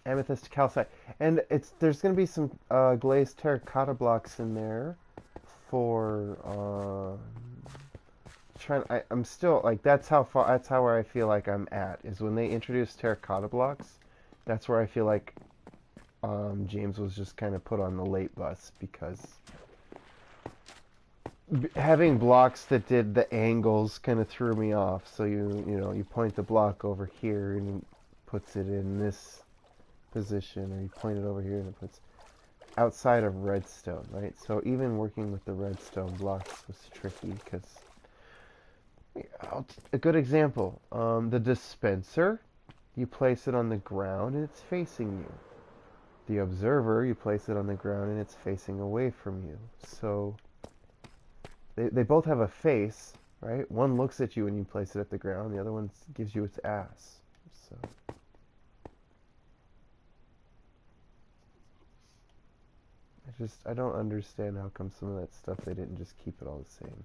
Amethyst calcite. And there's gonna be some glazed terracotta blocks in there for I'm still like that's how where I feel like I'm at is when they introduce terracotta blocks. That's where I feel like James was just kind of put on the late bus because having blocks that did the angles kind of threw me off. So you point the block over here and it puts it in this position, or you point it over here and it puts outside of redstone, right? So even working with the redstone blocks was tricky because a good example, the dispenser, you place it on the ground and it's facing you. The observer, you place it on the ground and it's facing away from you. So they both have a face, right? One looks at you when you place it at the ground, the other one gives you its ass. So I don't understand how come some of that stuff they didn't just keep it all the same.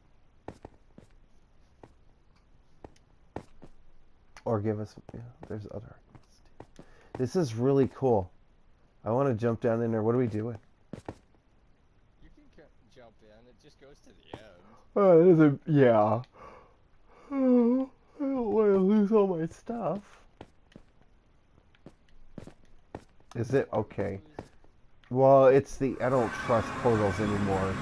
Or give us, there's other arguments too. This is really cool. I want to jump down in there. What are we doing? You can jump in. It just goes to the end. Oh, yeah. Oh, I don't want to lose all my stuff. Is it okay? Well, I don't trust portals anymore.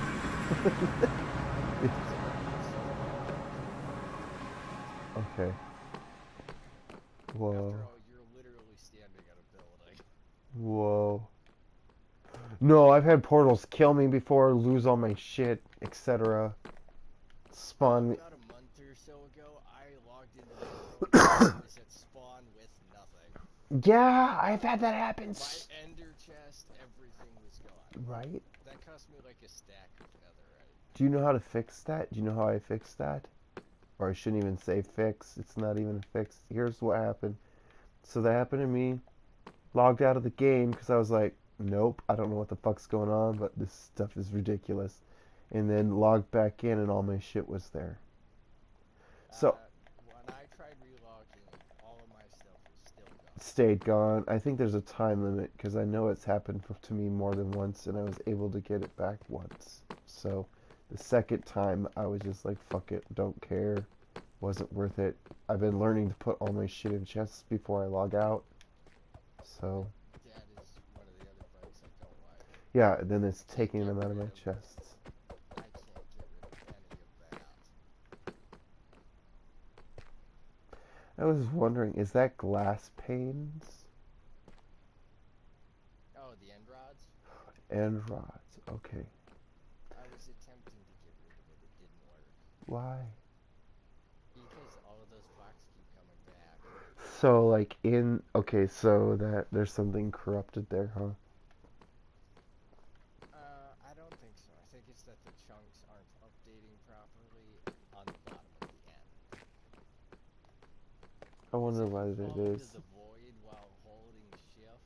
Okay. Whoa. After all, you're literally standing at a building. Whoa. No, I've had portals kill me before, lose all my shit, etc. Spawn me. About a month or so ago, I logged into the portal and it said spawn with nothing. Yeah, I've had that happen. My ender chest, everything was gone. Right? That cost me like a stack of netherite. Do you know how to fix that? Do you know how I fixed that? Or I shouldn't even say fix. It's not even fixed. Here's what happened. So that happened to me. Logged out of the game because I was like, nope, I don't know what the fuck's going on, but this stuff is ridiculous. And then logged back in and all my shit was there. So when I tried relogging, all of my stuff was still gone. stayed gone. I think there's a time limit because I know it's happened to me more than once and I was able to get it back once. So the second time I was just like, fuck it, don't care. Wasn't worth it. I've been learning to put all my shit in chests before I log out. So That is one of the other bugs I don't like. yeah, then it's taking them out of my chests. I can't get rid of any of that. I was wondering, is that glass panes? Oh, the end rods? And rods, okay. I was attempting to get rid of it. It didn't work. Why? Because all of those blocks keep coming back. So like in okay, so that there's something corrupted there, huh? I don't think so. I think it's that the chunks aren't updating properly on the bottom of the end. I Because wonder if you what it fall into is. the void while holding shift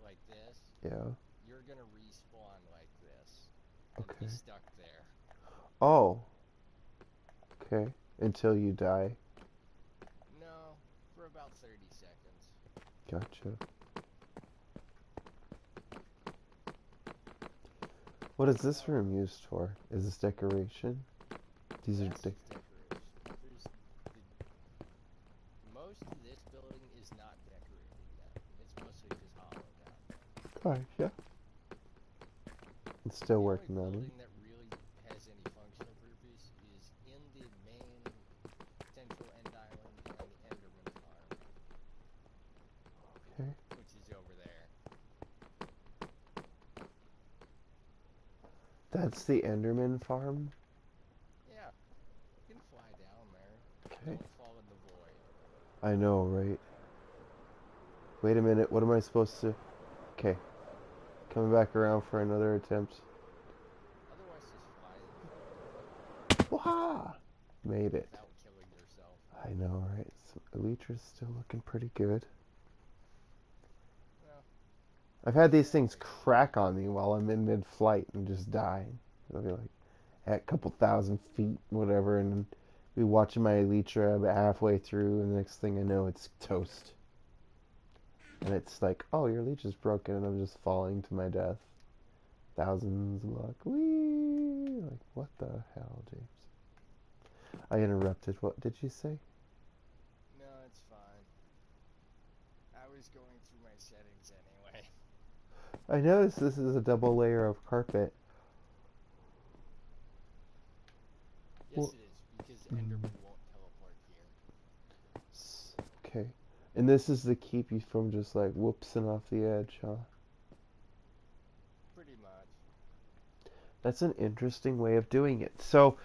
like this, Yeah. you're gonna respawn like this and be Okay. stuck there. Oh. Okay. Until you die. No, for about 30 seconds. Gotcha. What is this room used for? Is this decoration? These are Yes, it's decoration. Most of this building is not decorated yet. It's mostly just hollowed out. okay, yeah. It's still The only working on it. building that really has any functional purpose is in the main central end island and the Enderman farm, Okay. which is over there. That's the Enderman farm? Yeah, you can fly down there. Okay. Don't fall in the void. I know, right? Wait a minute, what am I supposed to... Okay. Coming back around for another attempt. Otherwise, just fly in the void Wah! Made it. without killing yourself. I know, right? So Elytra's still looking pretty good. Well, I've had these yeah, things pretty good. crack on me while I'm in mid-flight and just die. I'll be like at a couple thousand feet, whatever, and be watching my Elytra about halfway through, and the next thing I know, it's toast. And it's like, oh, your leech is broken, and I'm just falling to my death. Thousands of luck. Whee! Like, what the hell, James? I interrupted. What did you say? No, it's fine. I was going through my settings anyway. I noticed this is a double layer of carpet. Yes, Well, it is, because Enderman won't teleport here. okay. And this is to keep you from just like whoopsing off the edge, huh? Pretty much. That's an interesting way of doing it. So,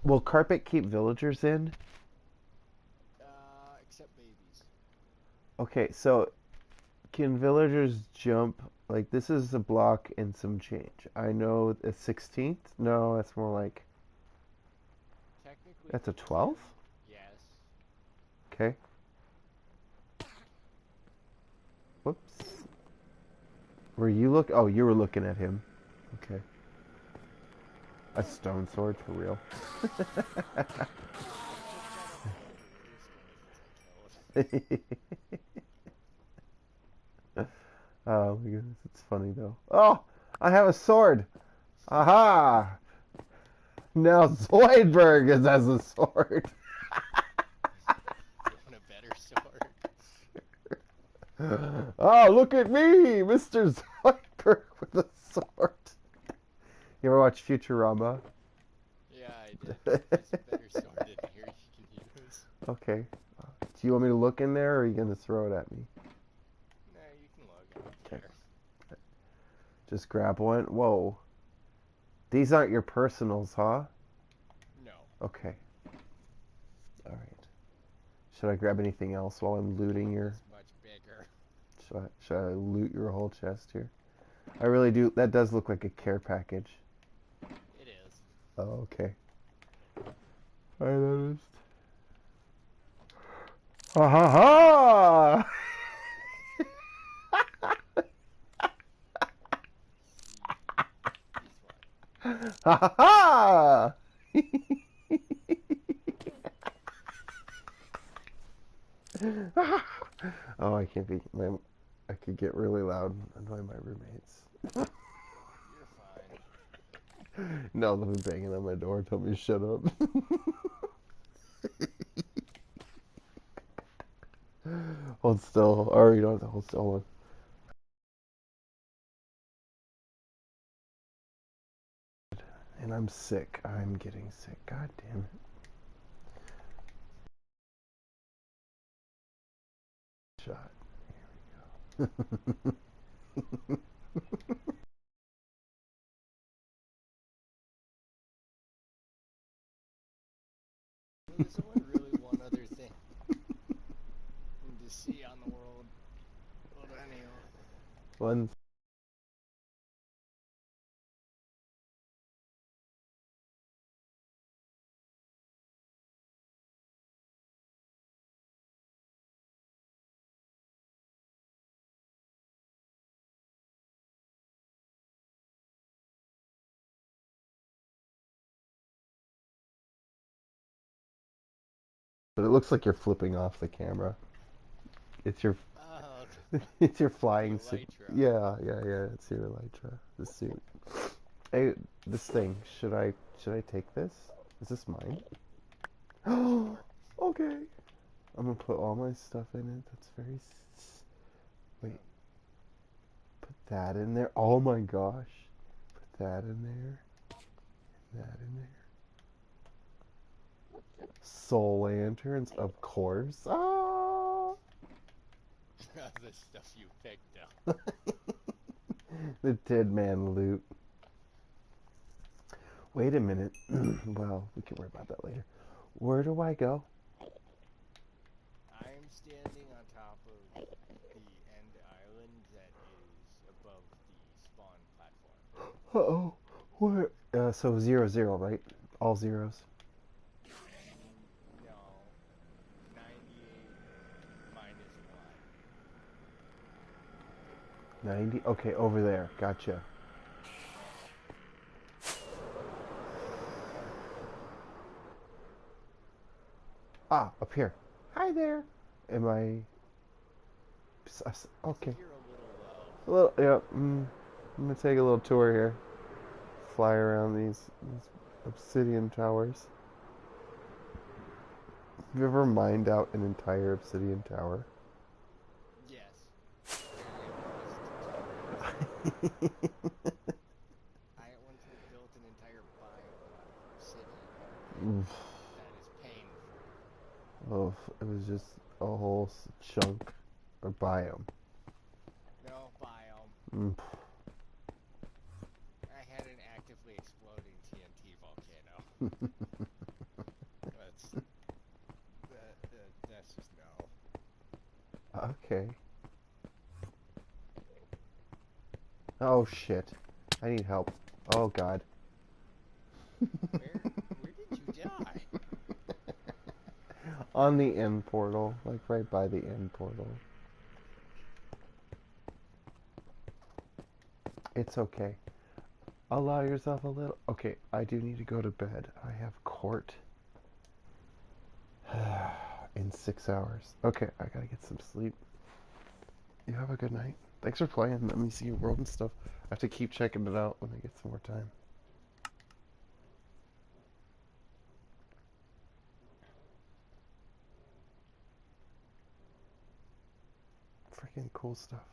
will carpet keep villagers in? Except babies. Okay, so can villagers jump? Like, this is a block and some change. I know a 16th? No, that's more like. Technically, That's a they can. 12th? Yes. Okay. Whoops. Were you look? Oh, you were looking at him. Okay. A stone sword for real. I picked that up off the wither skeleton I killed. Oh my goodness, it's funny though. Oh, I have a sword. Aha! Now Zoidberg is as a sword. You want a better sword? Oh, look at me, Mr. Zoidberg with a sword. You ever watch Futurama? Yeah, I did. There's a better sword in here you can use. Okay. Do you want me to look in there, or are you gonna throw it at me? No, you can look. I don't Okay. care. Just grab one. Whoa. These aren't your personals, huh? No. Okay. All right. Should I grab anything else while I'm looting your? It's much bigger. Should I loot your whole chest here? I really do. That does look like a care package. It is. Oh, okay. I noticed. Ha ha ha! See, this one. Ha ha ha! Oh, I can't be. I could get really loud and annoy my roommates. You're fine. No, they'll be banging on my door. Tell me to shut up. Hold still. Or you don't have to hold still. Hold on. And I'm sick. I'm getting sick. God damn it. Shot. Here we go. So there's only really one other thing to see on One. But it looks like you're flipping off the camera. It's your Oh, it's your the flying suit. elytra. Yeah, yeah, yeah. It's your elytra. The suit. Hey, this thing. Should I take this? Is this mine? Oh, Sure. okay. I'm gonna put all my stuff in it. That's very. Wait, put that in there. Oh my gosh. Put that in there. That in there. Soul lanterns, of course. Ah, The stuff you picked up. the dead man loot. Wait a minute. Well, we can worry about that later. Where do I go? I'm standing on top of the end island that is above the spawn platform. Uh-oh. Where? So 0, 0, right? All zeros. No, 98 minus 1. 90? Okay, over there. Gotcha. Ah, up here. Hi there. Am I... I think Okay. you're a little low. A little, yeah. I'm gonna take a little tour here. Fly around these obsidian towers. Have you ever mined out an entire obsidian tower? Yes. Very impressed, to be honest. I at once built an entire biome out of obsidian, and Oof. that is painful. Oh, it was just a whole chunk or biome. No, biome. Mm. I had an actively exploding TNT volcano. That's that's just no. Okay. Oh shit. I need help. Oh god. Where did you die? On the end portal, like right by the end portal. It's okay. Allow yourself a little. Okay, I do need to go to bed. I have court in 6 hours. Okay, I gotta get some sleep. You have a good night. Thanks for playing. Let me see your world and stuff. I have to keep checking it out when I get some more time. Freaking cool stuff.